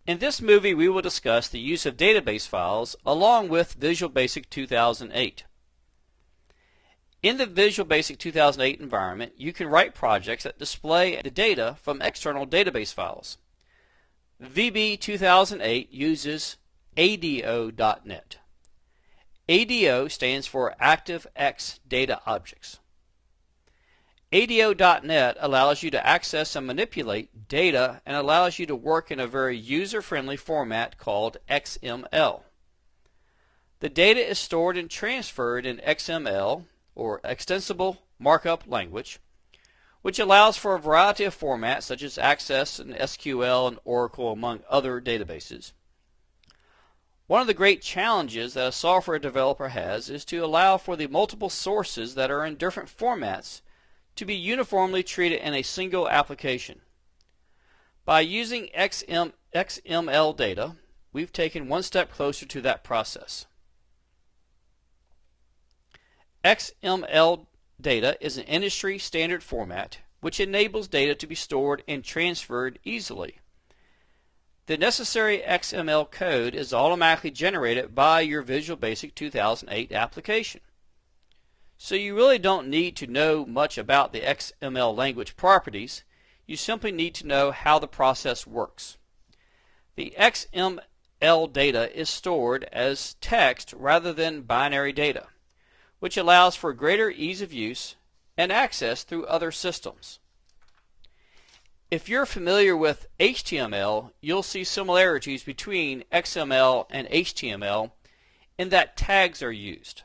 In this movie we will discuss the use of database files along with Visual Basic 2008. In the Visual Basic 2008 environment, you can write projects that display the data from external database files. VB 2008 uses ADO.NET. ADO stands for ActiveX Data Objects. ADO.NET allows you to access and manipulate data and allows you to work in a very user-friendly format called XML. The data is stored and transferred in XML, or Extensible Markup Language, which allows for a variety of formats such as Access and SQL and Oracle, among other databases. One of the great challenges that a software developer has is to allow for the multiple sources that are in different formats to be uniformly treated in a single application. By using XML data, we've taken one step closer to that process. XML data is an industry standard format which enables data to be stored and transferred easily. The necessary XML code is automatically generated by your Visual Basic 2008 application. So you really don't need to know much about the XML language properties. You simply need to know how the process works. The XML data is stored as text rather than binary data, which allows for greater ease of use and access through other systems. If you're familiar with HTML, you'll see similarities between XML and HTML in that tags are used.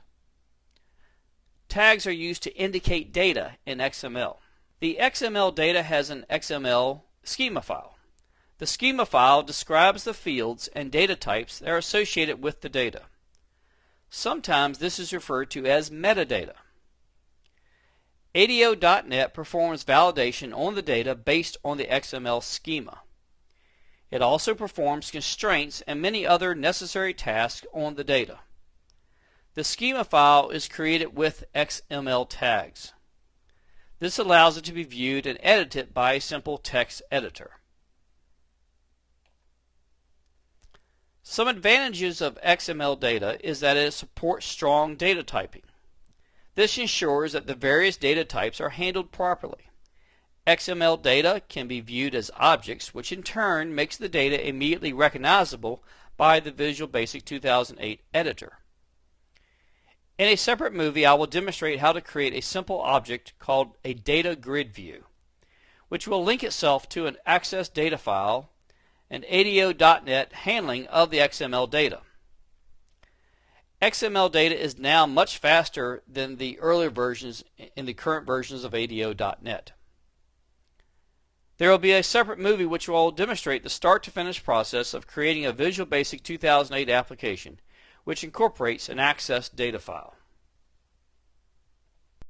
Tags are used to indicate data in XML. The XML data has an XML schema file. The schema file describes the fields and data types that are associated with the data. Sometimes this is referred to as metadata. ADO.NET performs validation on the data based on the XML schema. It also performs constraints and many other necessary tasks on the data. The schema file is created with XML tags. This allows it to be viewed and edited by a simple text editor. Some advantages of XML data is that it supports strong data typing. This ensures that the various data types are handled properly. XML data can be viewed as objects, which in turn makes the data immediately recognizable by the Visual Basic 2008 editor. In a separate movie, I will demonstrate how to create a simple object called a data grid view, which will link itself to an access data file and ADO.NET handling of the XML data. XML data is now much faster than the earlier versions in the current versions of ADO.NET. There will be a separate movie which will demonstrate the start to finish process of creating a Visual Basic 2008 application, which incorporates an access data file.